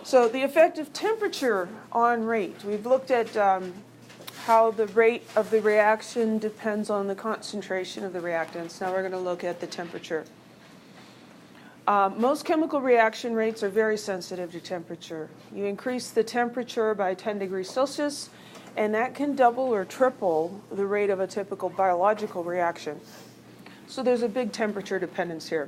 So the effect of temperature on rate. We've looked at how the rate of the reaction depends on the concentration of the reactants. Now we're going to look at the temperature. Most chemical reaction rates are very sensitive to temperature. You increase the temperature by 10 degrees Celsius, and that can double or triple the rate of a typical biological reaction. So there's a big temperature dependence here.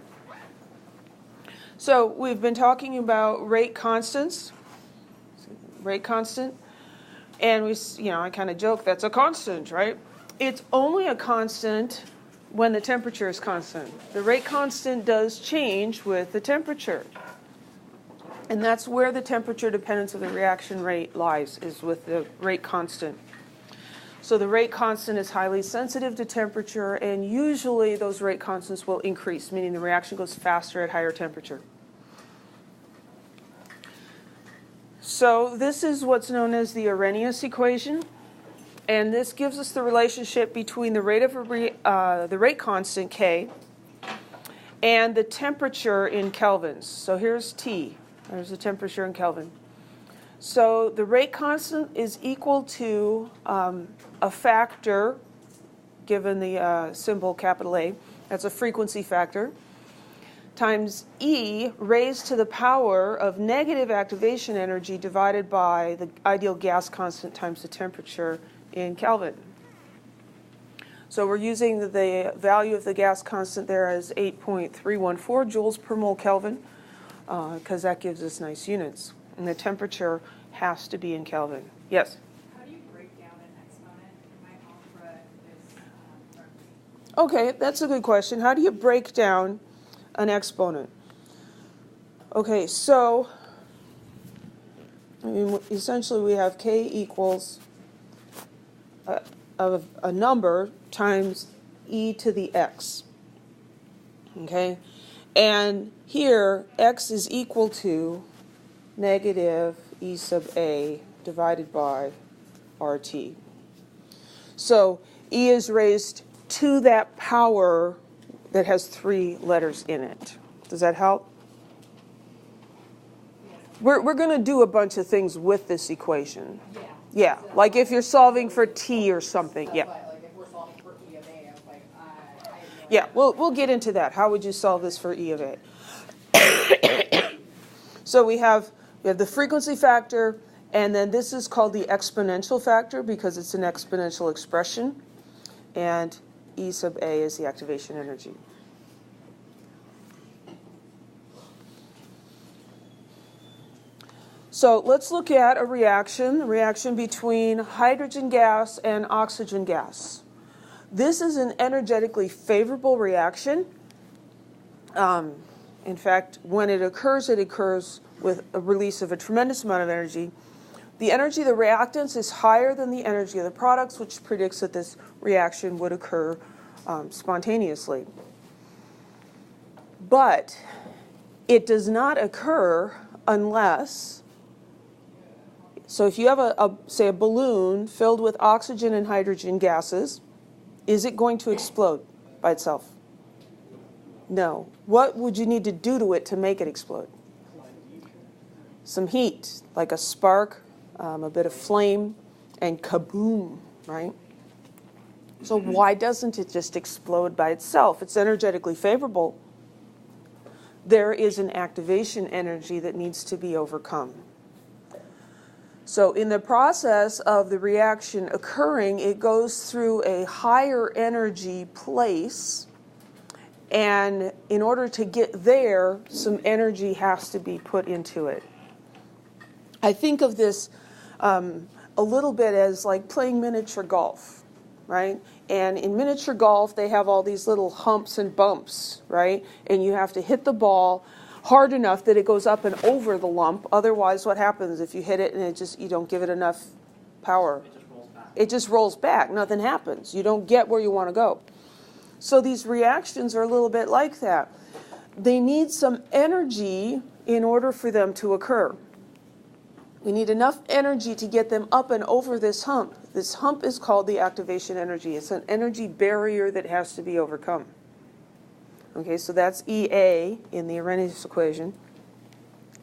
So we've been talking about rate constants, and I kind of joke, that's a constant, right? It's only a constant when the temperature is constant. The rate constant does change with the temperature. And that's where the temperature dependence of the reaction rate lies, is with the rate constant. So the rate constant is highly sensitive to temperature, and usually those rate constants will increase, meaning the reaction goes faster at higher temperature. So this is what's known as the Arrhenius Equation, and this gives us the relationship between the rate of the rate constant K and the temperature in kelvins. So here's T. There's the temperature in Kelvin. So the rate constant is equal to a factor, given the symbol capital A. That's a frequency factor, times E raised to the power of negative activation energy divided by the ideal gas constant times the temperature in Kelvin. So we're using the value of the gas constant there as 8.314 joules per mole Kelvin, because that gives us nice units. And the temperature has to be in Kelvin. Yes? How do you break down an exponent? My algebra is Okay, that's a good question. How do you break down an exponent? Okay, so essentially we have K equals a number times e to the x. Okay? And here, x is equal to negative e sub a divided by RT. So e is raised to that power that has 3 letters in it. Does that help? We're going to do a bunch of things with this equation. Yeah, like if you're solving for t or something. Yeah. Like if we're solving for e of a, I was like, yeah, we'll get into that. How would you solve this for e of a? So we have the frequency factor, and then this is called the exponential factor because it's an exponential expression, and E sub a is the activation energy. So let's look at a reaction between hydrogen gas and oxygen gas. This is an energetically favorable reaction. In fact, when it occurs with a release of a tremendous amount of energy. The energy of the reactants is higher than the energy of the products, which predicts that this reaction would occur spontaneously. But it does not occur unless, so if you have say a balloon filled with oxygen and hydrogen gases, is it going to explode by itself? No. What would you need to do to it to make it explode? Some heat, like a spark, a bit of flame, and kaboom, right? So why doesn't it just explode by itself? It's energetically favorable. There is an activation energy that needs to be overcome. So in the process of the reaction occurring, it goes through a higher energy place, and in order to get there, some energy has to be put into it. I think of this a little bit as like playing miniature golf, right? And in miniature golf, they have all these little humps and bumps, right? And you have to hit the ball hard enough that it goes up and over the lump. Otherwise, what happens if you hit it and you don't give it enough power? It just rolls back. It just rolls back. Nothing happens. You don't get where you want to go. So these reactions are a little bit like that. They need some energy in order for them to occur. We need enough energy to get them up and over this hump. This hump is called the activation energy. It's an energy barrier that has to be overcome. Okay, so that's EA in the Arrhenius equation.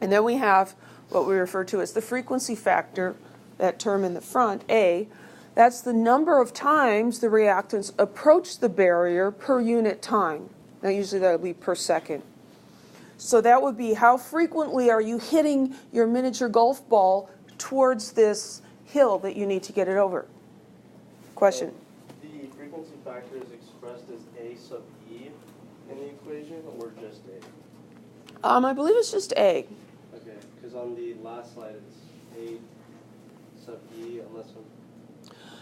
And then we have what we refer to as the frequency factor, that term in the front, A. That's the number of times the reactants approach the barrier per unit time. Now usually that would be per second. So that would be how frequently are you hitting your miniature golf ball towards this hill that you need to get it over. Question? The frequency factor is expressed as A sub E in the equation, or just A? I believe it's just A. Okay, because on the last slide it's A sub E, unless I'm...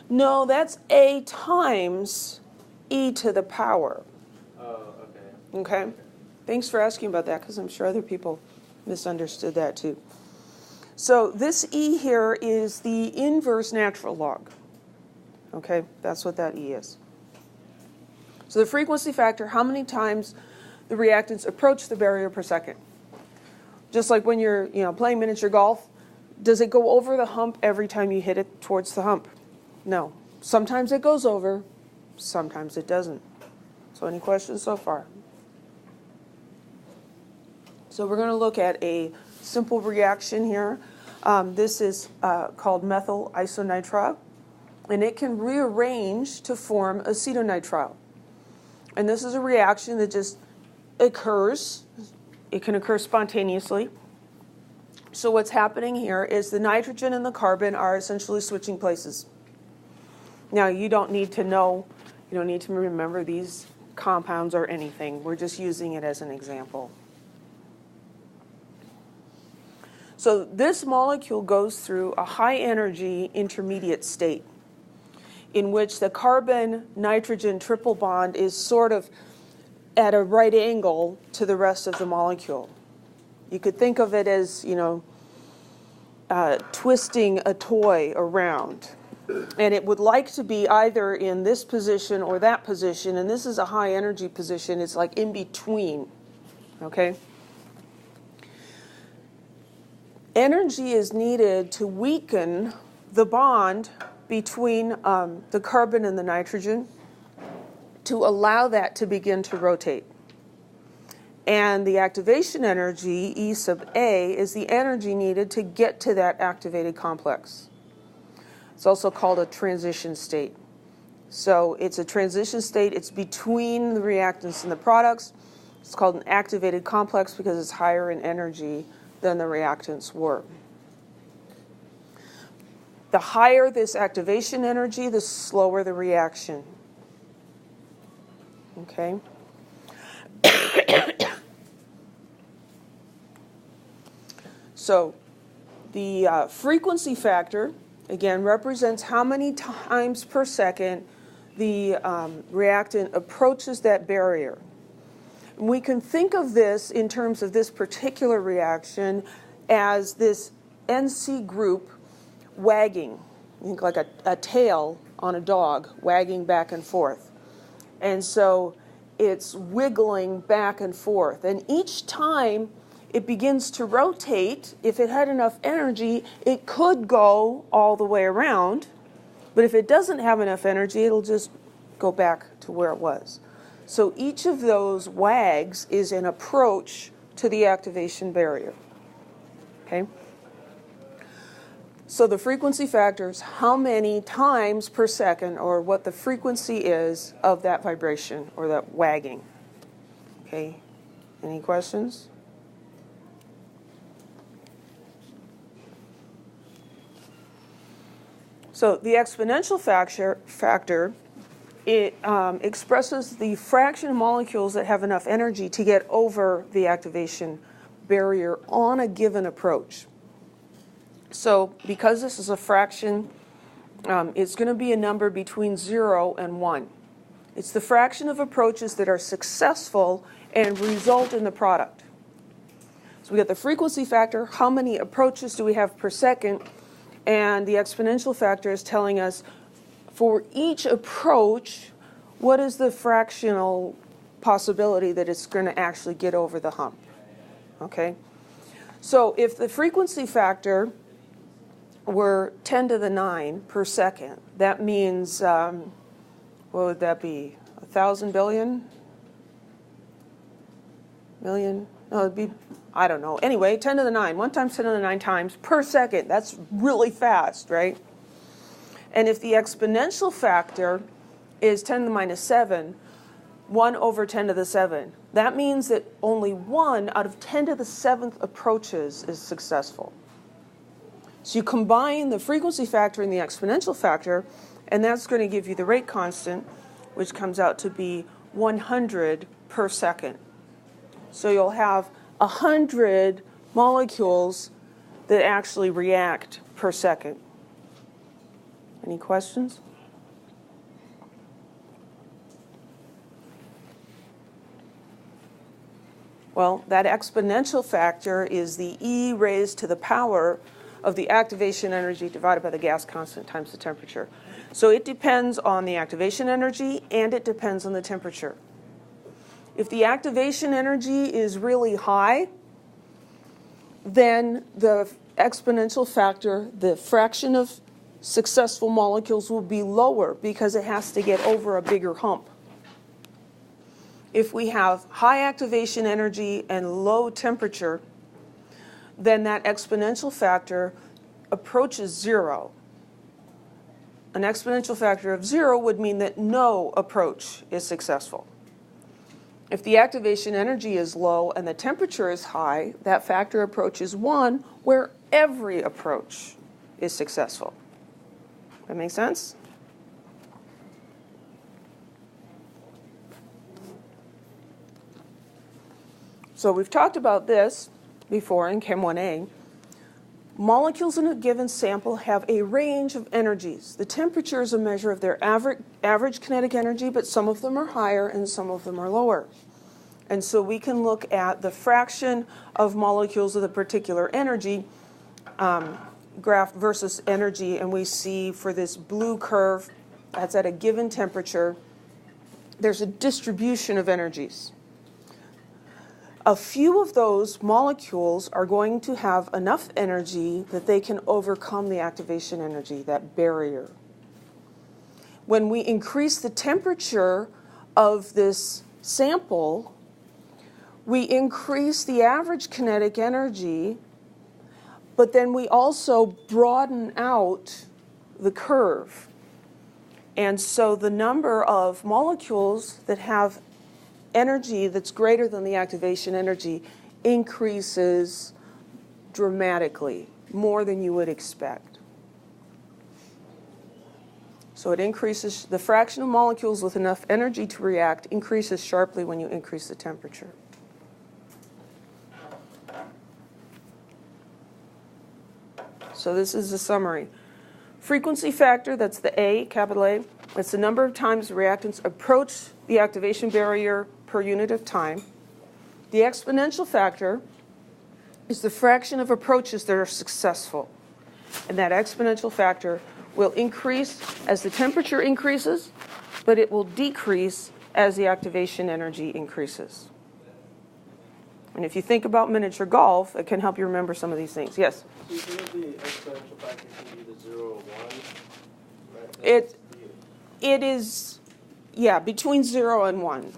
No, that's A times E to the power. Oh, okay. Okay? Thanks for asking about that, because I'm sure other people misunderstood that too. So this E here is the inverse natural log. Okay, that's what that E is. So the frequency factor, how many times the reactants approach the barrier per second. Just like when you're playing miniature golf, does it go over the hump every time you hit it towards the hump? No. Sometimes it goes over, sometimes it doesn't. So any questions so far? So we're going to look at a simple reaction here. This is called methyl isonitrile, and it can rearrange to form acetonitrile. And this is a reaction that just occurs. It can occur spontaneously. So what's happening here is the nitrogen and the carbon are essentially switching places. Now you don't need to know, you don't need to remember these compounds or anything. We're just using it as an example. So this molecule goes through a high energy intermediate state in which the carbon-nitrogen triple bond is sort of at a right angle to the rest of the molecule. You could think of it as, twisting a toy around. And it would like to be either in this position or that position, and this is a high energy position. It's like in between, okay? Energy is needed to weaken the bond between the carbon and the nitrogen to allow that to begin to rotate. And the activation energy, E sub A, is the energy needed to get to that activated complex. It's also called a transition state. So it's a transition state. It's between the reactants and the products. It's called an activated complex because it's higher in energy than the reactants were. The higher this activation energy, the slower the reaction. Okay? So the frequency factor, again, represents how many times per second the reactant approaches that barrier. We can think of this in terms of this particular reaction as this NC group wagging. Think like a tail on a dog wagging back and forth. And so it's wiggling back and forth. And each time it begins to rotate, if it had enough energy, it could go all the way around. But if it doesn't have enough energy, it'll just go back to where it was. So each of those wags is an approach to the activation barrier. Okay? So the frequency factor is how many times per second, or what the frequency is of that vibration or that wagging. Okay? Any questions? So the exponential factor it expresses the fraction of molecules that have enough energy to get over the activation barrier on a given approach. So because this is a fraction, it's going to be a number between 0 and 1. It's the fraction of approaches that are successful and result in the product. So we got the frequency factor, how many approaches do we have per second, and the exponential factor is telling us for each approach, what is the fractional possibility that it's going to actually get over the hump? Okay? So if the frequency factor were 10 to the 9 per second, that means, what would that be? 1,000 billion? Million? No, it'd be I don't know. Anyway, 10 to the 9. 1 times 10 to the 9 times per second. That's really fast, right? And if the exponential factor is 10 to the minus 7, 1 over 10 to the 7, that means that only 1 out of 10 to the 7th approaches is successful. So you combine the frequency factor and the exponential factor, and that's going to give you the rate constant, which comes out to be 100 per second. So you'll have 100 molecules that actually react per second. Any questions? Well, that exponential factor is the E raised to the power of the activation energy divided by the gas constant times the temperature. So it depends on the activation energy and it depends on the temperature. If the activation energy is really high, then the exponential factor, the fraction of successful molecules, will be lower because it has to get over a bigger hump. If we have high activation energy and low temperature, then that exponential factor approaches 0. An exponential factor of 0 would mean that no approach is successful. If the activation energy is low and the temperature is high, that factor approaches 1, where every approach is successful. That make sense? So we've talked about this before in Chem 1A. Molecules in a given sample have a range of energies. The temperature is a measure of their average kinetic energy, but some of them are higher and some of them are lower. And so we can look at the fraction of molecules with a particular energy, graph versus energy, and we see for this blue curve, that's at a given temperature, there's a distribution of energies. A few of those molecules are going to have enough energy that they can overcome the activation energy, that barrier. When we increase the temperature of this sample, we increase the average kinetic energy, but then we also broaden out the curve. And so the number of molecules that have energy that's greater than the activation energy increases dramatically, more than you would expect. So it increases, the fraction of molecules with enough energy to react increases sharply when you increase the temperature. So this is a summary. Frequency factor, that's the A, capital A. That's the number of times reactants approach the activation barrier per unit of time. The exponential factor is the fraction of approaches that are successful. And that exponential factor will increase as the temperature increases, but it will decrease as the activation energy increases. And if you think about miniature golf, it can help you remember some of these things. Yes? So you think the exponential factor can be the 0 or 1? Right? It is, yeah, between 0 and 1.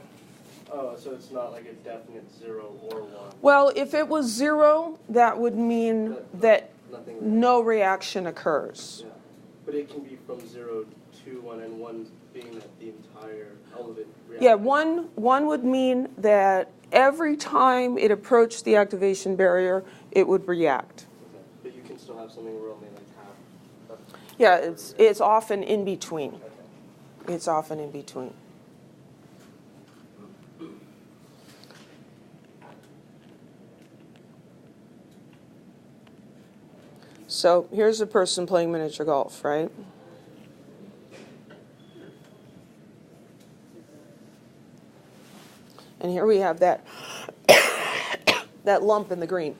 Oh, so it's not like a definite 0 or 1. Well, if it was 0, that would mean that no reaction occurs. Yeah. But it can be from 0 to 1, and 1 being that the entire element reacts. Yeah, 1 would mean that every time it approached the activation barrier, it would react. Okay. But you can still have something where only like half. Yeah, it's often in between. Okay. It's often in between. So here's a person playing miniature golf, right? And here we have that that lump in the green.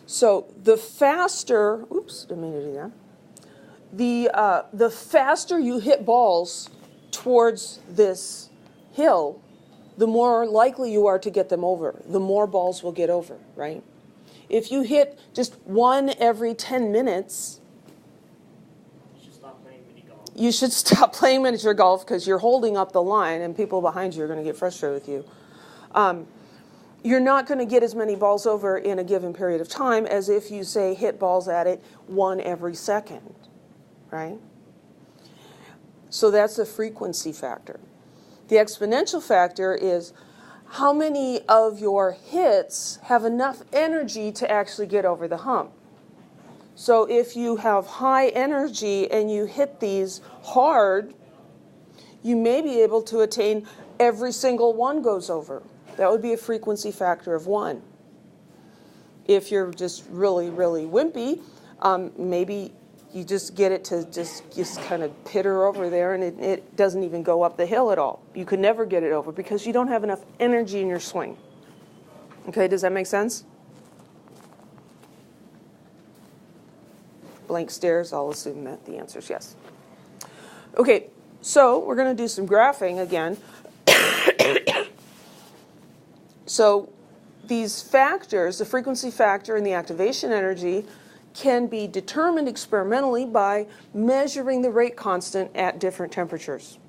So the faster, oops, didn't mean to do that. The faster you hit balls towards this hill, the more likely you are to get them over. The more balls will get over, right? If you hit just 1 every 10 minutes, you should stop playing miniature golf because you're holding up the line and people behind you are going to get frustrated with you. you're not going to get as many balls over in a given period of time as if you, say, hit balls at it 1 every second, right? So that's the frequency factor. The exponential factor is how many of your hits have enough energy to actually get over the hump. So if you have high energy and you hit these hard, you may be able to attain every single one goes over. That would be a frequency factor of 1. If you're just really, really wimpy, maybe you just get it to just kind of pitter over there and it doesn't even go up the hill at all. You could never get it over because you don't have enough energy in your swing. Okay, does that make sense? Blank stares, I'll assume that the answer is yes. Okay, so we're going to do some graphing again. So these factors, the frequency factor and the activation energy, can be determined experimentally by measuring the rate constant at different temperatures.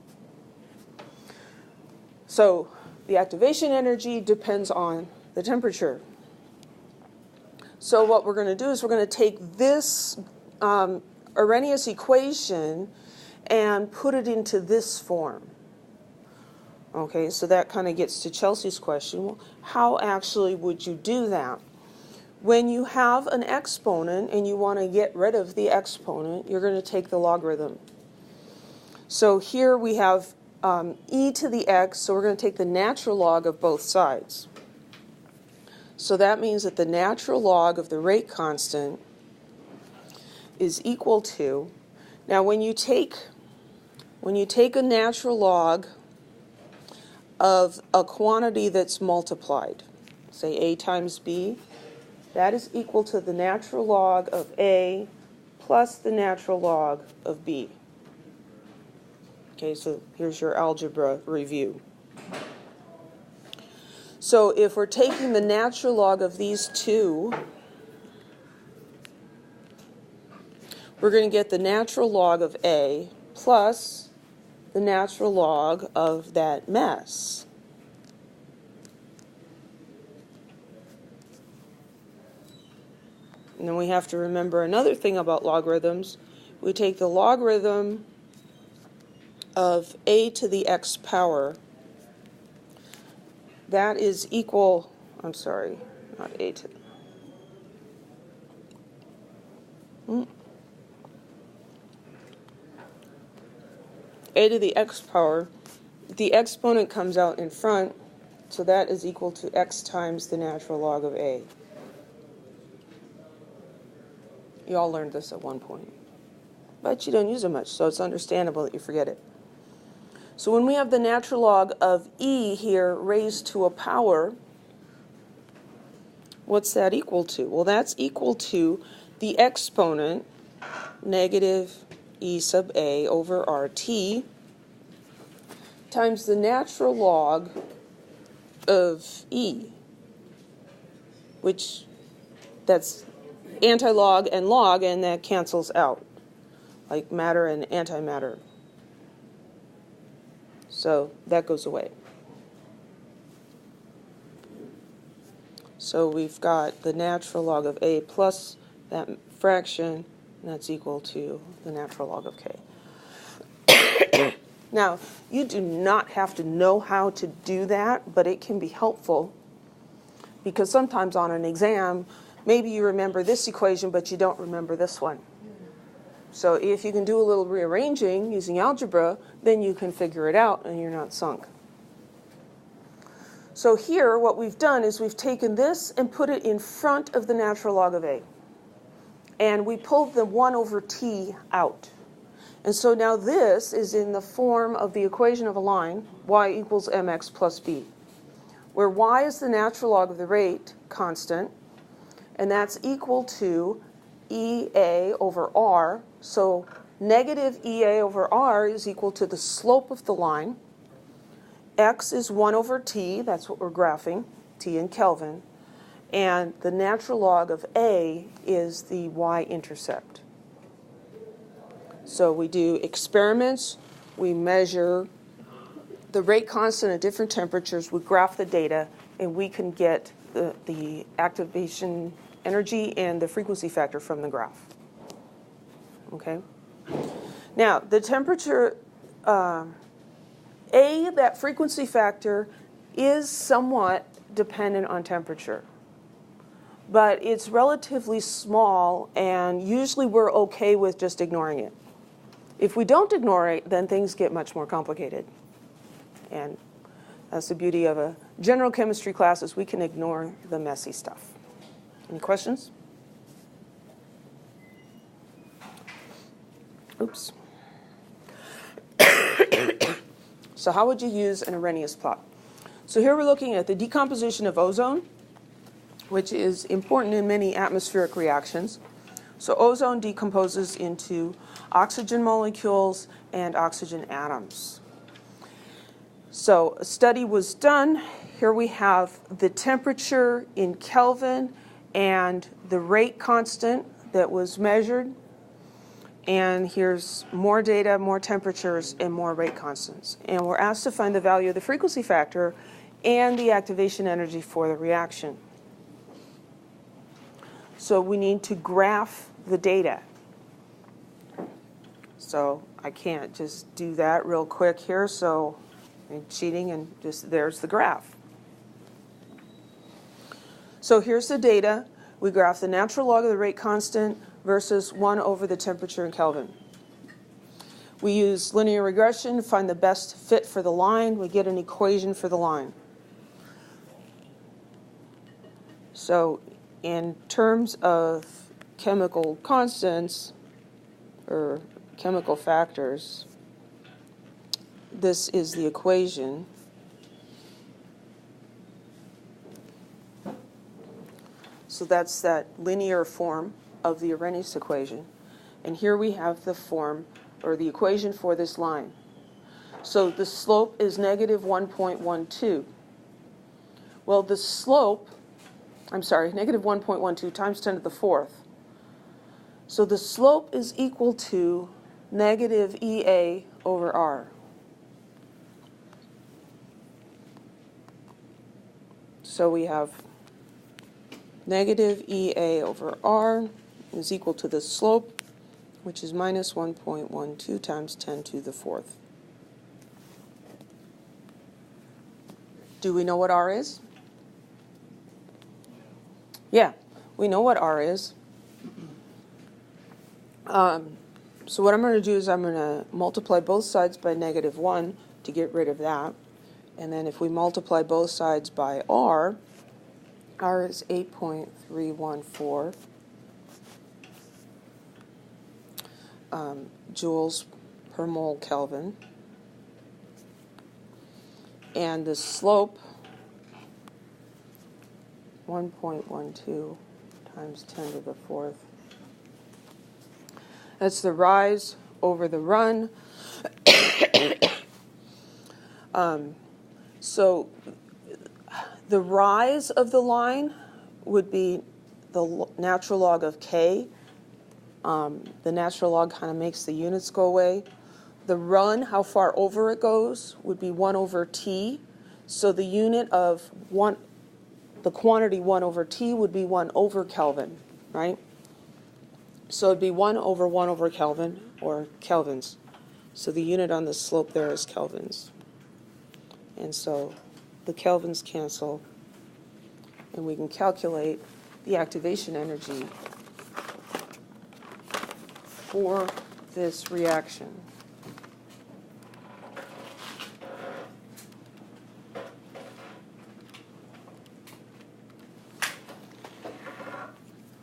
So the activation energy depends on the temperature. So what we're going to do is we're going to take this Arrhenius equation and put it into this form. Okay, so that kind of gets to Chelsea's question. Well, how actually would you do that? When you have an exponent and you want to get rid of the exponent, you're going to take the logarithm. So here we have e to the x, so we're going to take the natural log of both sides. So that means that the natural log of the rate constant is equal to, now when you take a natural log of a quantity that's multiplied, say a times b, that is equal to the natural log of a plus the natural log of b. Okay, so here's your algebra review. So if we're taking the natural log of these two, we're going to get the natural log of a plus the natural log of that mess. And then we have to remember another thing about logarithms. We take the logarithm of a to the x power. That is equal, I'm sorry, not a to, a to the x power. The exponent comes out in front, so that is equal to x times the natural log of a. You all learned this at one point, but you don't use it much, so it's understandable that you forget it. So when we have the natural log of e here raised to a power, what's that equal to? Well, that's equal to the exponent, negative e sub a over rt, times the natural log of e, which that's anti-log and log, and that cancels out, like matter and antimatter. So that goes away. So we've got the natural log of a plus that fraction, and that's equal to the natural log of k. Now, you do not have to know how to do that, but it can be helpful, because sometimes on an exam, maybe you remember this equation, but you don't remember this one. So if you can do a little rearranging using algebra, then you can figure it out and you're not sunk. So here, what we've done is we've taken this and put it in front of the natural log of a. And we pulled the 1 over t out. And so now this is in the form of the equation of a line, y equals mx plus b, where y is the natural log of the rate constant, and that's equal to EA over R. So negative EA over R is equal to the slope of the line. X is 1 over t, that's what we're graphing, t in Kelvin. And the natural log of A is the y-intercept. So we do experiments, we measure the rate constant at different temperatures, we graph the data, and we can get the activation energy and the frequency factor from the graph. Okay? Now, the temperature, that frequency factor is somewhat dependent on temperature, but it's relatively small, and usually we're okay with just ignoring it. If we don't ignore it, then things get much more complicated. And that's the beauty of a general chemistry class, is we can ignore the messy stuff. Any questions? Oops. So how would you use an Arrhenius plot? So here we're looking at the decomposition of ozone, which is important in many atmospheric reactions. So ozone decomposes into oxygen molecules and oxygen atoms. So a study was done. Here we have the temperature in Kelvin and the rate constant that was measured. And here's more data, more temperatures, and more rate constants. And we're asked to find the value of the frequency factor and the activation energy for the reaction. So we need to graph the data. So I can't just do that real quick here, so I'm cheating, and just there's the graph. So here's the data. We graph the natural log of the rate constant versus 1 over the temperature in Kelvin. We use linear regression to find the best fit for the line. We get an equation for the line. So in terms of chemical constants, or chemical factors, this is the equation. So that's that linear form of the Arrhenius equation. And here we have the form, or the equation for this line. So the slope is negative 1.12. Well, the slope, negative 1.12 times 10 to the fourth. So the slope is equal to negative EA over R. So we have negative EA over R is equal to the slope, which is minus 1.12 times 10 to the fourth. Do we know what R is? Yeah, we know what R is. So what I'm going to do is I'm going to multiply both sides by negative 1 to get rid of that. And then if we multiply both sides by R is 8.314 joules per mole Kelvin. And the slope, 1.12 times 10 to the fourth. That's the rise over the run. So the rise of the line would be the natural log of K. The natural log kind of makes the units go away. The run, how far over it goes, would be 1 over T. So the unit of the quantity 1 over T would be 1 over Kelvin, right? So it'd be 1 over Kelvin, or kelvins. So the unit on the slope there is kelvins. And so the kelvins cancel, and we can calculate the activation energy for this reaction.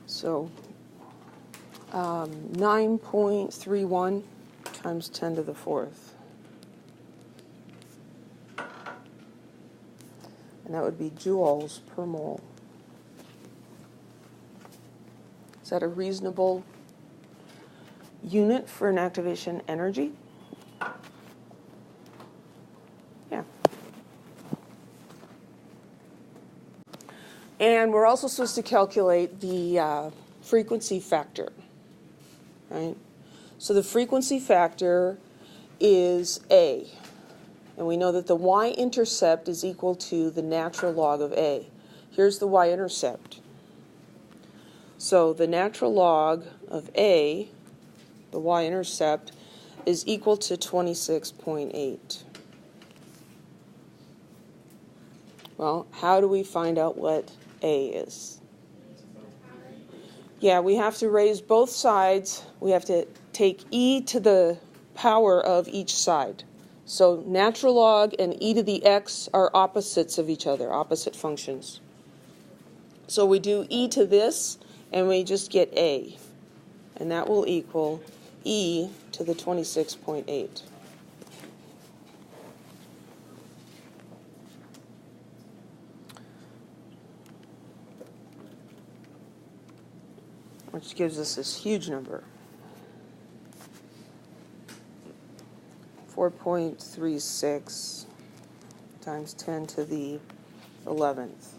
So 9.31 times 10 to the fourth. And that would be joules per mole. Is that a reasonable unit for an activation energy? Yeah. And we're also supposed to calculate the frequency factor, right? So the frequency factor is A, And we know that the y-intercept is equal to the natural log of A. Here's the y-intercept. So the natural log of A, the y-intercept, is equal to 26.8. Well, how do we find out what A is? Yeah, we have to raise both sides. We have to take e to the power of each side. So natural log and e to the x are opposites of each other, opposite functions. So we do e to this, and we just get A. And that will equal e to the 26.8. Which gives us this huge number. 4.36 times 10 to the 11th.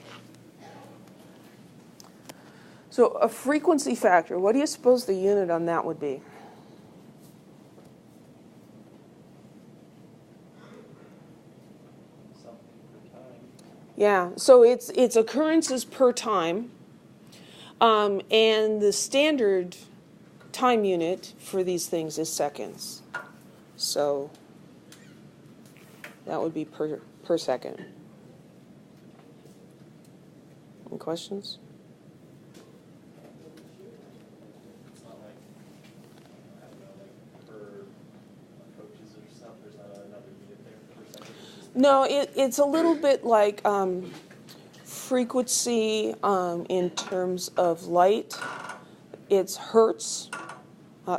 So a frequency factor, what do you suppose the unit on that would be? Something per time. Yeah, so it's occurrences per time. And the standard time unit for these things is seconds. So that would be per second. Any questions? It's not like, I don't know, like per approaches or something, there's not another unit there per second. No, it's a little bit like frequency in terms of light. It's hertz,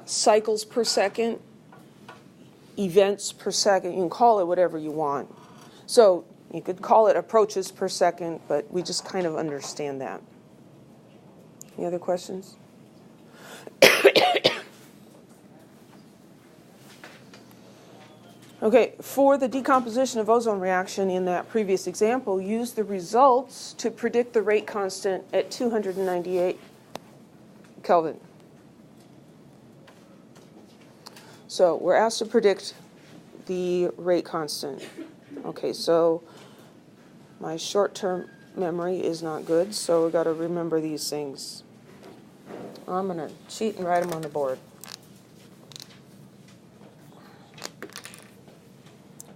cycles per second, events per second. You can call it whatever you want. So you could call it approaches per second, but we just kind of understand that. Any other questions? Okay, for the decomposition of ozone reaction in that previous example, use the results to predict the rate constant at 298 Kelvin. So we're asked to predict the rate constant. Okay, so my short-term memory is not good, so we've got to remember these things. I'm going to cheat and write them on the board.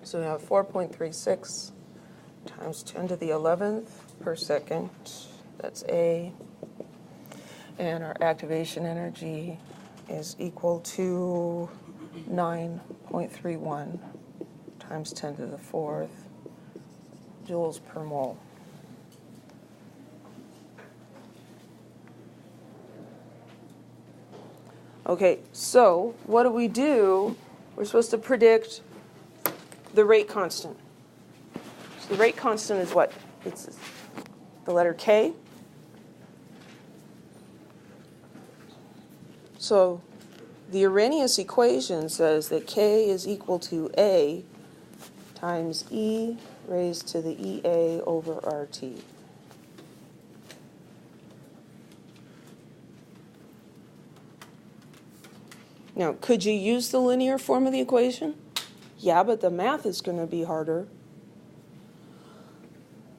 So we have 4.36 times 10 to the 11th per second. That's A. And our activation energy is equal to 9.31 times 10 to the 4th joules per mole. Okay, so what do? We're supposed to predict the rate constant. So the rate constant is what? It's the letter K. So the Arrhenius equation says that K is equal to A times E raised to the EA over RT. Now, could you use the linear form of the equation? Yeah, but the math is going to be harder.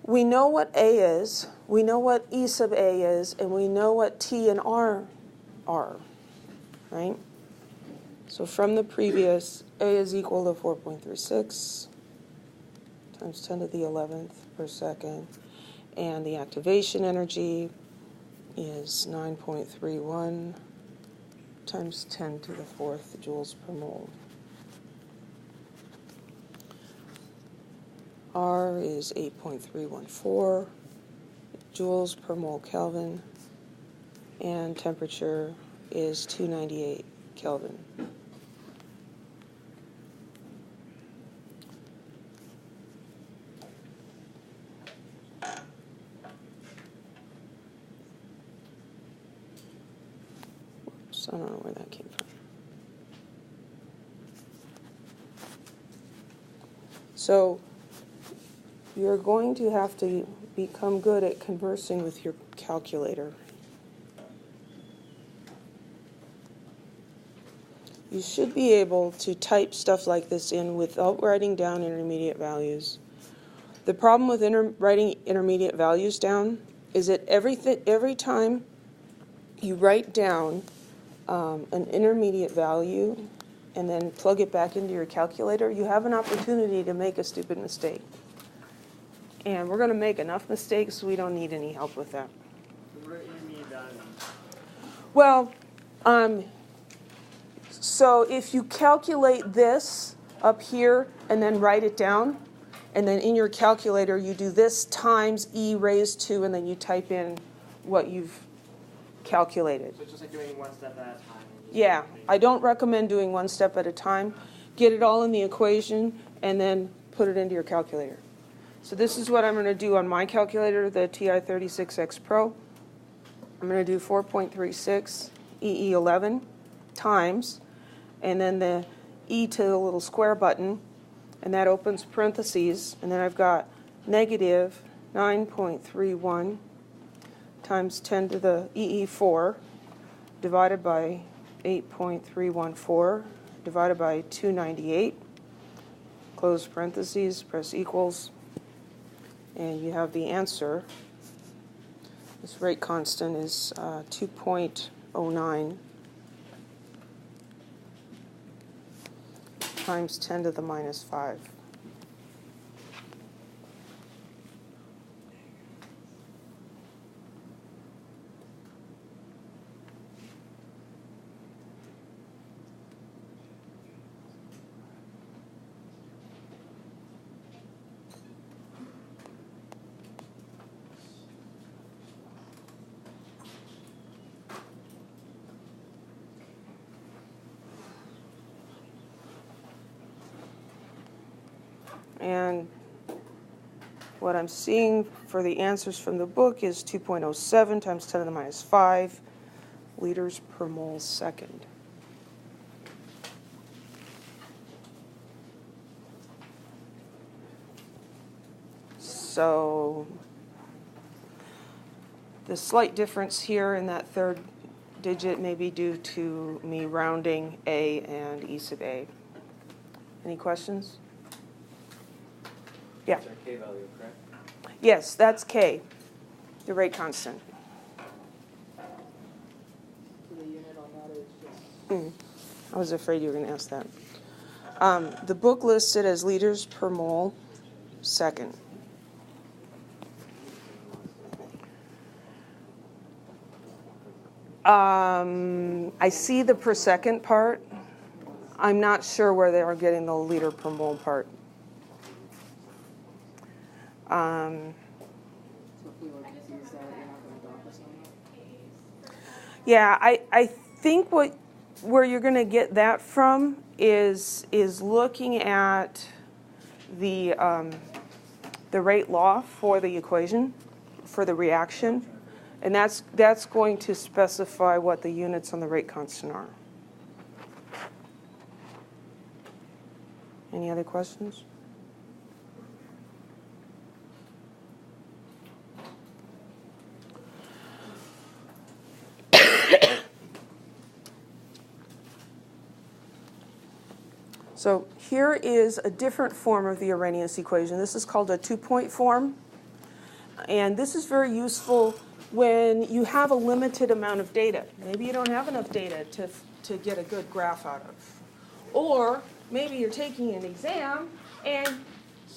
We know what A is, we know what E sub A is, and we know what T and R are, right? So from the previous, A is equal to 4.36 times 10 to the 11th per second, and the activation energy is 9.31 times 10 to the 4th joules per mole. R is 8.314 joules per mole Kelvin, and temperature is 298 Kelvin. Oops, I don't know where that came from. So you're going to have to become good at conversing with your calculator. You should be able to type stuff like this in without writing down intermediate values. The problem with writing intermediate values down is that every time you write down an intermediate value and then plug it back into your calculator, you have an opportunity to make a stupid mistake. And we're going to make enough mistakes, so we don't need any help with that. What do you mean value? Well, so if you calculate this up here and then write it down, and then in your calculator you do this times e raised to, and then you type in what you've calculated. So it's just like doing one step at a time. Yeah, I don't recommend doing one step at a time. Get it all in the equation and then put it into your calculator. So this is what I'm going to do on my calculator, the TI-36X Pro. I'm going to do 4.36 EE11 times, and then the e to the little square button, and that opens parentheses, and then I've got negative 9.31 times 10 to the EE4 divided by 8.314 divided by 298, close parentheses, press equals, and you have the answer. This rate constant is 2.09 times 10 to the minus 5. And what I'm seeing for the answers from the book is 2.07 times 10 to the minus 5 liters per mole second. So the slight difference here in that third digit may be due to me rounding A and E sub A. Any questions? Yeah. That's our K value, correct? Yes, that's K, the rate constant. So the unit on that is just... I was afraid you were going to ask that. The book lists it as liters per mole second. I see the per second part. I'm not sure where they are getting the liter per mole part. Yeah, I think where you're going to get that from is looking at the rate law for the equation, for the reaction, and that's going to specify what the units on the rate constant are. Any other questions? So here is a different form of the Arrhenius equation. This is called a two-point form. And this is very useful when you have a limited amount of data. Maybe you don't have enough data to get a good graph out of. Or maybe you're taking an exam and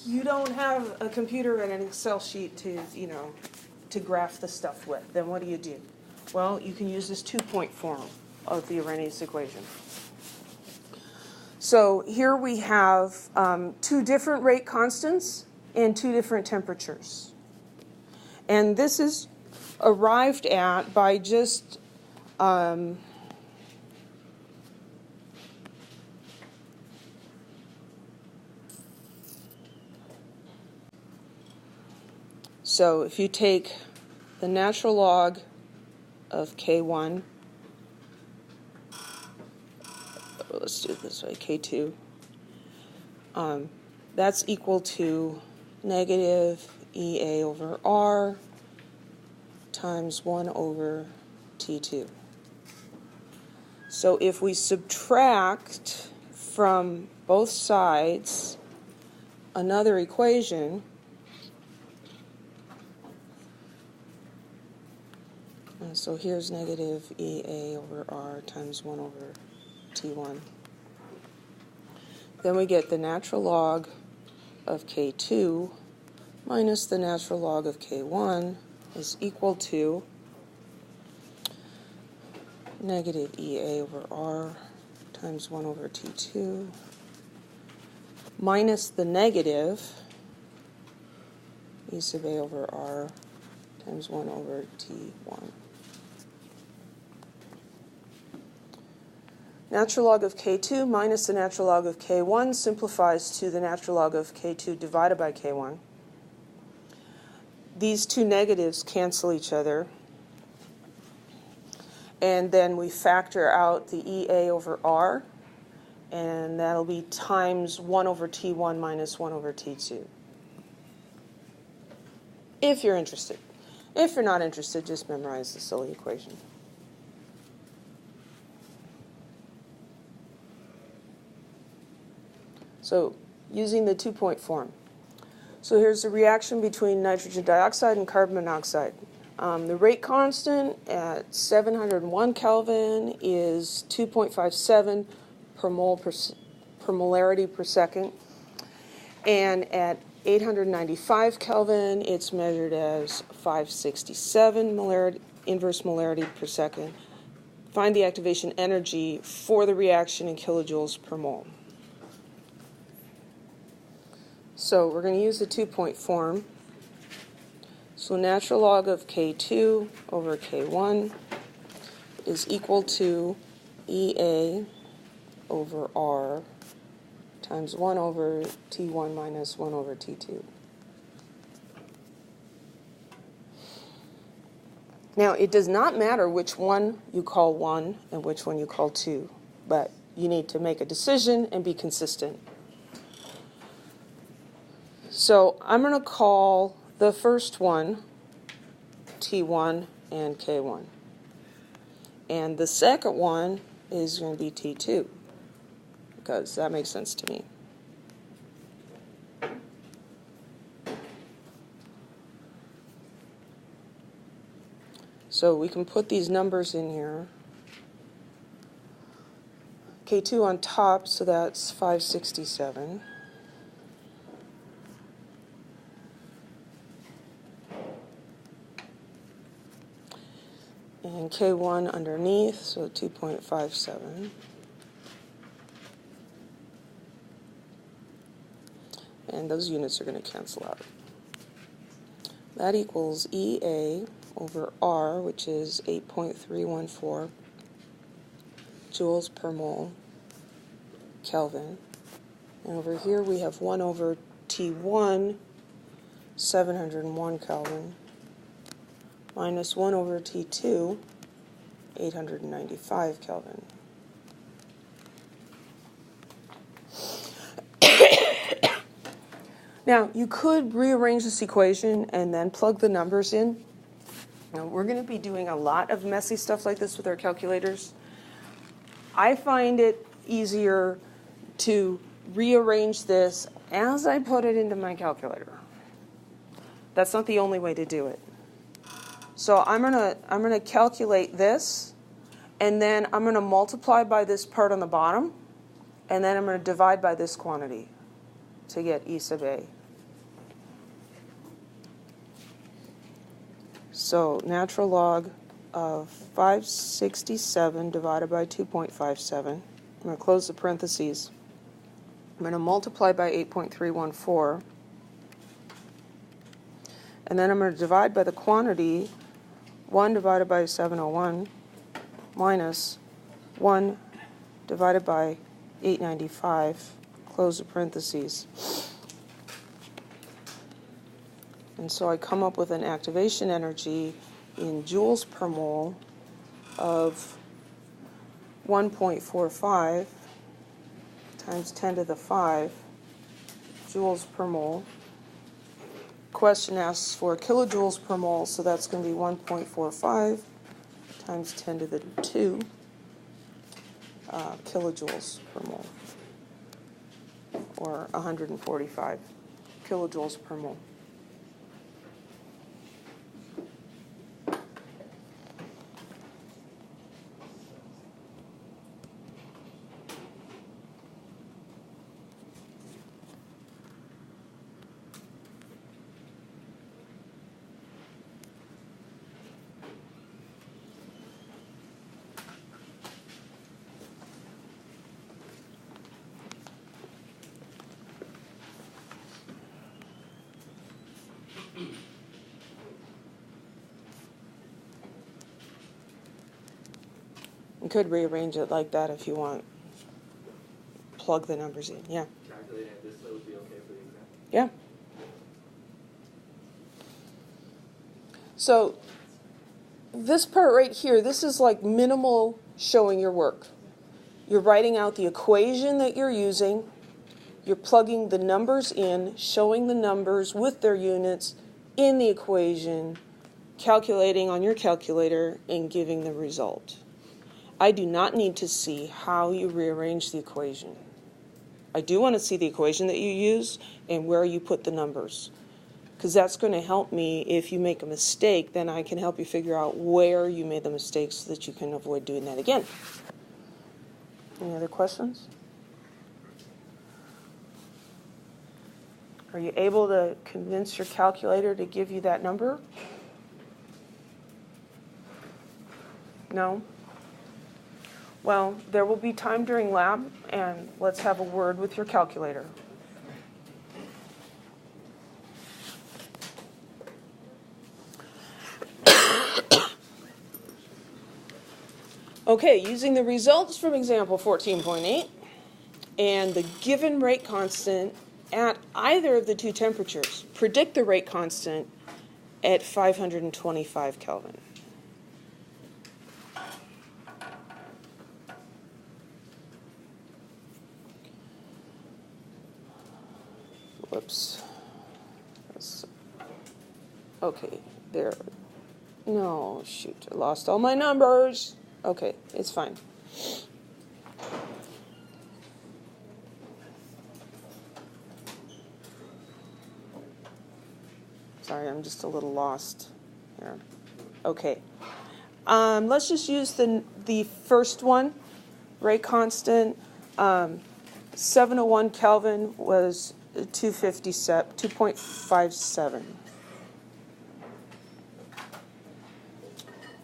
you don't have a computer and an Excel sheet to graph the stuff with. Then what do? Well, you can use this two-point form of the Arrhenius equation. So here we have two different rate constants and two different temperatures. And this is arrived at by just so if you take the natural log of K1, let's do it this way, K2, that's equal to negative EA over R times 1 over T2. So if we subtract from both sides another equation, and so here's negative EA over R times 1 over T1. Then we get the natural log of K2 minus the natural log of K1 is equal to negative EA over R times 1 over T2 minus the negative E sub A over R times 1 over T1. Natural log of K2 minus the natural log of K1 simplifies to the natural log of K2 divided by K1. These two negatives cancel each other. And then we factor out the EA over R, and that'll be times 1 over T1 minus 1 over T2. If you're interested. If you're not interested, just memorize the silly equation. So, using the 2-point form. So here's the reaction between nitrogen dioxide and carbon monoxide. The rate constant at 701 Kelvin is 2.57 per mole per molarity per second. And at 895 Kelvin, it's measured as 567 inverse molarity per second. Find the activation energy for the reaction in kilojoules per mole. So we're going to use the 2-point form. So natural log of K2 over K1 is equal to EA over R times 1 over T1 minus 1 over T2. Now, it does not matter which one you call 1 and which one you call 2, but you need to make a decision and be consistent. So I'm going to call the first one T1 and K1. And the second one is going to be T2, because that makes sense to me. So we can put these numbers in here. K2 on top, so that's 567. And K1 underneath, so 2.57. And those units are going to cancel out. That equals EA over R, which is 8.314 joules per mole Kelvin. And over here we have 1 over T1, 701 Kelvin, minus 1 over T2, 895 Kelvin. Now, you could rearrange this equation and then plug the numbers in. Now, we're going to be doing a lot of messy stuff like this with our calculators. I find it easier to rearrange this as I put it into my calculator. That's not the only way to do it. So I'm gonna calculate this, and then I'm gonna multiply by this part on the bottom, and then I'm gonna divide by this quantity to get E sub A. So natural log of 567 divided by 2.57. I'm going to close the parentheses. I'm going to multiply by 8.314. And then I'm going to divide by the quantity 1 divided by 701 minus 1 divided by 895. Close the parentheses. And so I come up with an activation energy in joules per mole of 1.45 times 10 to the 5 joules per mole. Question asks for kilojoules per mole, so that's going to be 1.45 times 10 to the 2. kilojoules per mole, or 145 kilojoules per mole. You could rearrange it like that if you want. Plug the numbers in, yeah. Calculating it this way would be okay for the exam? Yeah. So this part right here, this is like minimal showing your work. You're writing out the equation that you're using. You're plugging the numbers in, showing the numbers with their units in the equation, calculating on your calculator, and giving the result. I do not need to see how you rearrange the equation. I do want to see the equation that you use and where you put the numbers, because that's going to help me. If you make a mistake, then I can help you figure out where you made the mistake so that you can avoid doing that again. Any other questions? Are you able to convince your calculator to give you that number? No? Well, there will be time during lab, and let's have a word with your calculator. Okay, using the results from example 14.8 and the given rate constant at either of the two temperatures, predict the rate constant at 525 Kelvin. Whoops. Okay, there. No, shoot, I lost all my numbers. Okay, it's fine. Sorry, I'm just a little lost here. Okay. Let's just use the first one, rate constant. 701 Kelvin was 2.57.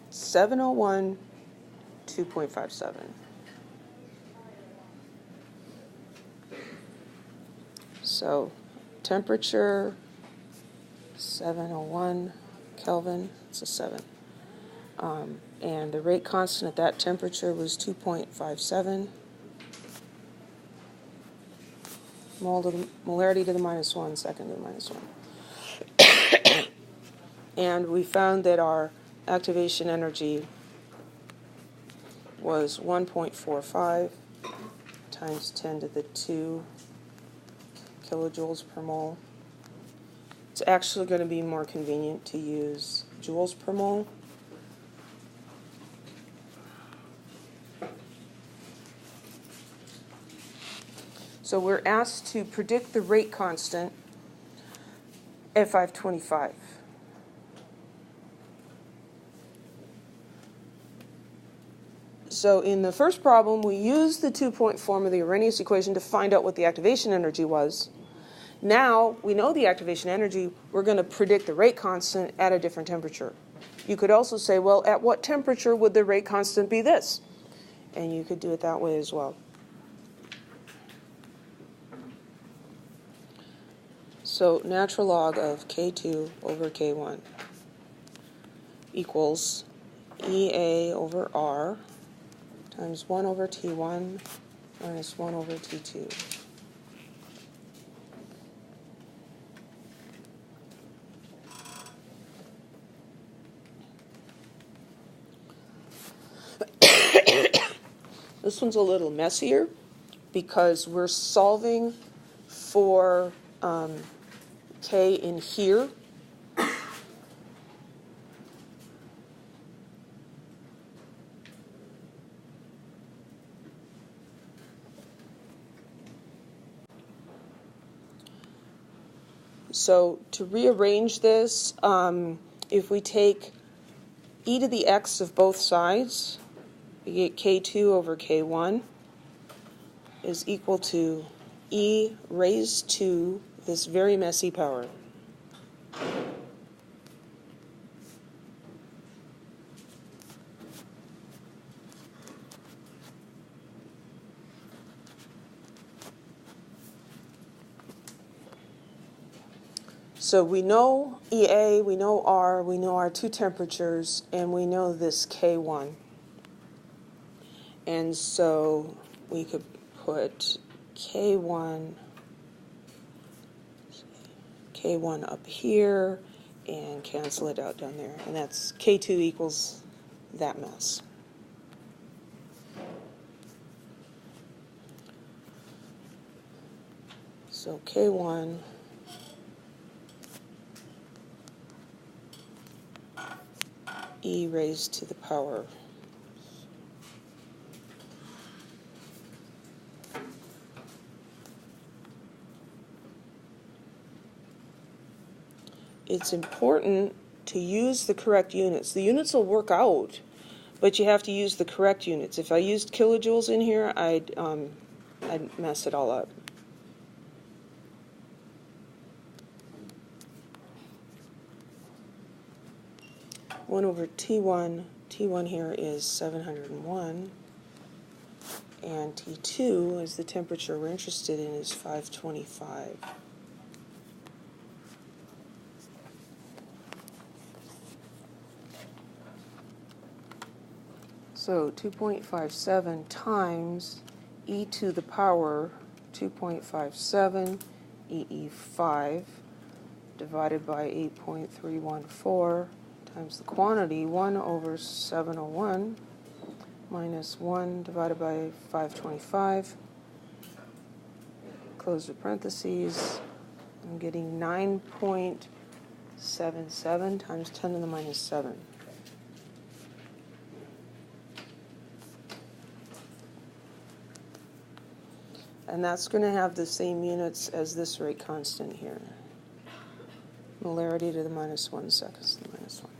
701, 2.57. So temperature, 701 Kelvin, it's a 7. And the rate constant at that temperature was 2.57. Molarity to the -1, second to the -1. And we found that our activation energy was 1.45 times 10 to the 2 kilojoules per mole. It's actually going to be more convenient to use joules per mole. So we're asked to predict the rate constant at 525. So in the first problem, we used the 2-point form of the Arrhenius equation to find out what the activation energy was. Now we know the activation energy, we're going to predict the rate constant at a different temperature. You could also say, well, at what temperature would the rate constant be this? And you could do it that way as well. So natural log of K2 over K1 equals EA over R times 1 over T1 minus 1 over T2. This one's a little messier because we're solving for K in here. So to rearrange this, if we take e to the x of both sides, we get k2 over k1 is equal to e raised to this very messy power. So we know EA, we know R, we know our two temperatures, and we know this K1. And so we could put K1 up here and cancel it out down there. And that's K2 equals that mess. So K1 e raised to the power. It's important to use the correct units. The units will work out, but you have to use the correct units. If I used kilojoules in here, I'd mess it all up. One over T1 here is 701, and T2, is the temperature we're interested in, is 525. So 2.57 times e to the power 2.57 EE5 divided by 8.314 times the quantity, 1 over 701 minus 1 divided by 525. Close the parentheses. I'm getting 9.77 times 10 to the minus 7. And that's going to have the same units as this rate constant here. Molarity to the minus 1 seconds to the minus 1.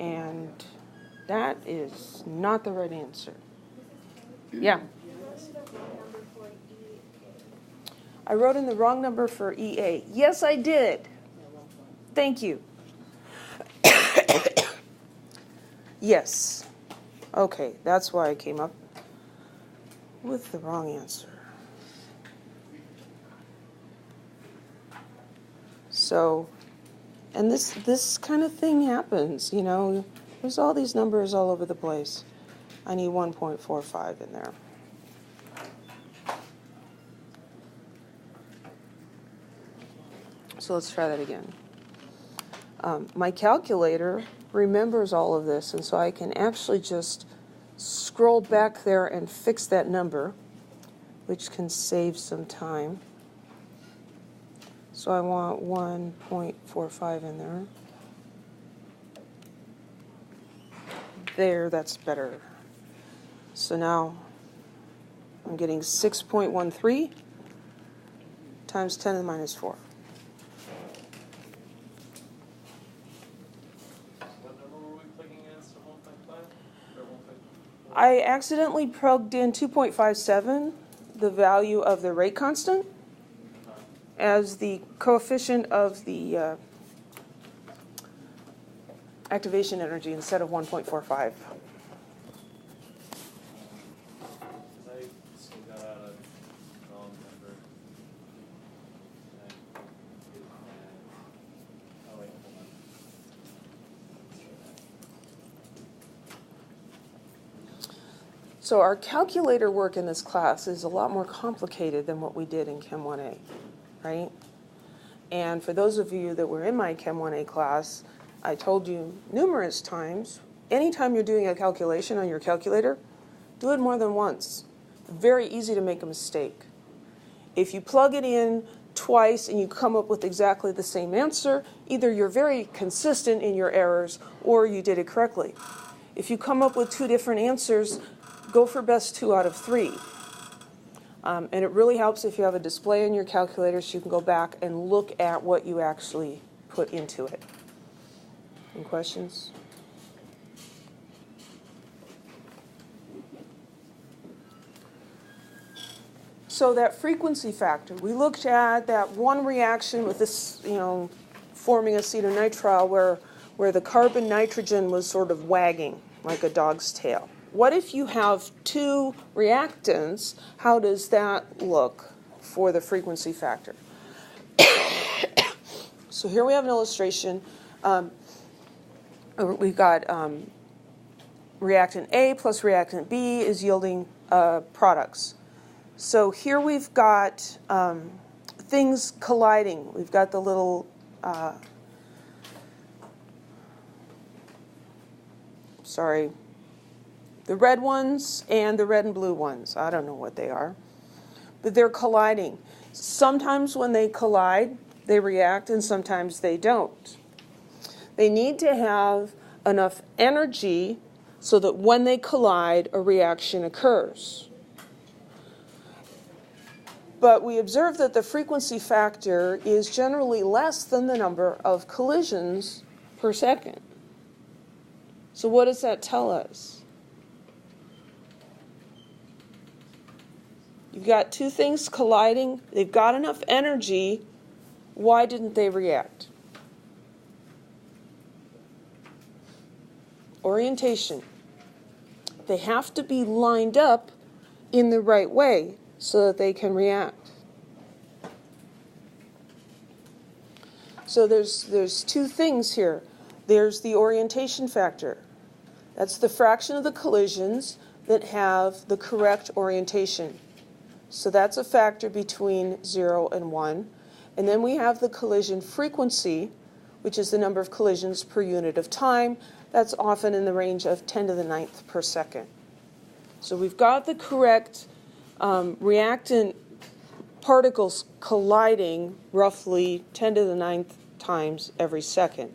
And that is not the right answer. Yeah. I wrote in the wrong number for EA. Yes, I did. Thank you. Yes. Okay, that's why I came up with the wrong answer. So, and this kind of thing happens, you know. There's all these numbers all over the place. I need 1.45 in there. So let's try that again. My calculator remembers all of this, and so I can actually just scroll back there and fix that number, which can save some time. So I want 1.45 in there. There, that's better. So now I'm getting 6.13 times 10 to the minus 4. What number were we plugging in as to 1.5? Or 1.4? I accidentally plugged in 2.57, the value of the rate constant, as the coefficient of the activation energy instead of 1.45. Because I still got out a wrong number. Oh wait, hold on. Let's try that. So our calculator work in this class is a lot more complicated than what we did in Chem 1A, right? And for those of you that were in my Chem 1A class, I told you numerous times, anytime you're doing a calculation on your calculator, do it more than once. very easy to make a mistake. If you plug it in twice and you come up with exactly the same answer, either you're very consistent in your errors or you did it correctly. If you come up with 2 different answers, go for best 2 out of 3. And it really helps if you have a display in your calculator so you can go back and look at what you actually put into it. Any questions? So that frequency factor, we looked at that one reaction with this, forming acetonitrile where the carbon-nitrogen was sort of wagging like a dog's tail. What if you have 2 reactants? How does that look for the frequency factor? So here we have an illustration. We've got reactant A plus reactant B is yielding products. So here we've got things colliding. We've got the little the red ones and the red and blue ones. I don't know what they are, but they're colliding. Sometimes when they collide, they react, and sometimes they don't. They need to have enough energy so that when they collide, a reaction occurs. But we observe that the frequency factor is generally less than the number of collisions per second. So what does that tell us? You've got 2 things colliding. They've got enough energy. Why didn't they react? Orientation. They have to be lined up in the right way so that they can react. So there's 2 things here. There's the orientation factor. That's the fraction of the collisions that have the correct orientation. So that's a factor between 0 and 1. And then we have the collision frequency, which is the number of collisions per unit of time. That's often in the range of 10 to the 9th per second. So we've got the correct reactant particles colliding roughly 10 to the 9th times every second.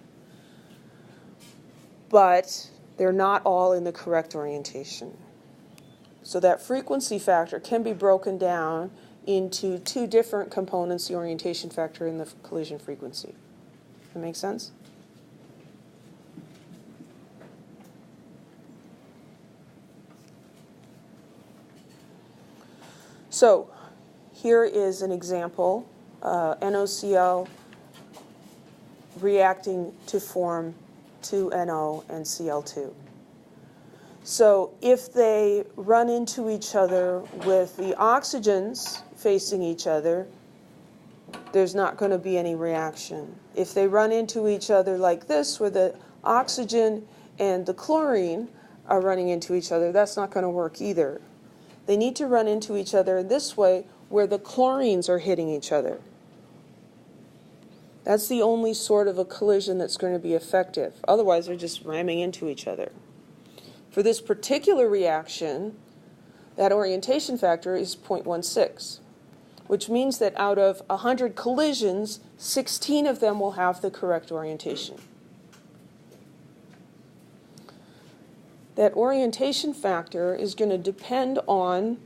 But they're not all in the correct orientation. So that frequency factor can be broken down into 2 different components, the orientation factor and the collision frequency. That make sense? So here is an example, NOCl reacting to form 2NO and Cl2. So if they run into each other with the oxygens facing each other, there's not going to be any reaction. If they run into each other like this, where the oxygen and the chlorine are running into each other, that's not going to work either. They need to run into each other in this way, where the chlorines are hitting each other. That's the only sort of a collision that's going to be effective. Otherwise, they're just ramming into each other. For this particular reaction, that orientation factor is 0.16, which means that out of 100 collisions, 16 of them will have the correct orientation. That orientation factor is going to depend on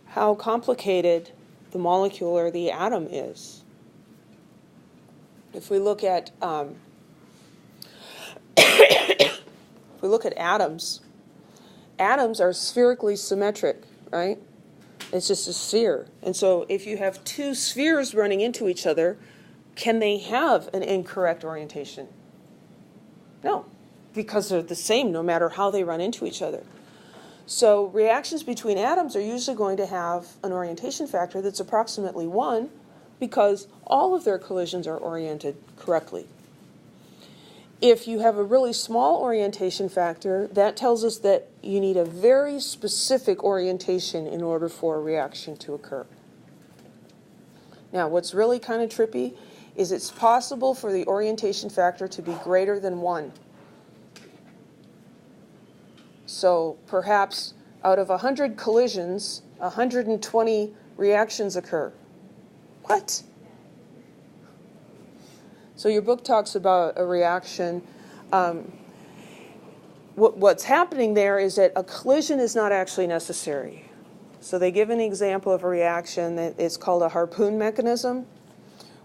how complicated the molecule or the atom is. If we look at atoms, atoms are spherically symmetric, right? It's just a sphere. And so if you have 2 spheres running into each other, can they have an incorrect orientation? No, because they're the same no matter how they run into each other. So reactions between atoms are usually going to have an orientation factor that's approximately 1 because all of their collisions are oriented correctly. If you have a really small orientation factor, that tells us that you need a very specific orientation in order for a reaction to occur. Now, what's really kind of trippy is it's possible for the orientation factor to be greater than 1. So perhaps out of 100 collisions, 120 reactions occur. What? So your book talks about a reaction. What's happening there is that a collision is not actually necessary. So they give an example of a reaction that is called a harpoon mechanism,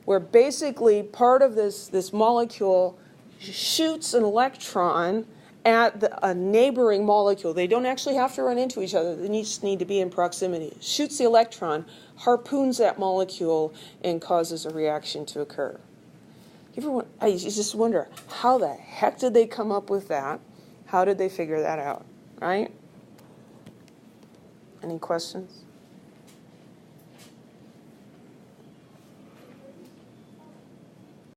where basically part of this molecule shoots an electron at a neighboring molecule. They don't actually have to run into each other. They just need to be in proximity. Shoots the electron, harpoons that molecule, and causes a reaction to occur. I just wonder, how the heck did they come up with that? How did they figure that out, right? Any questions?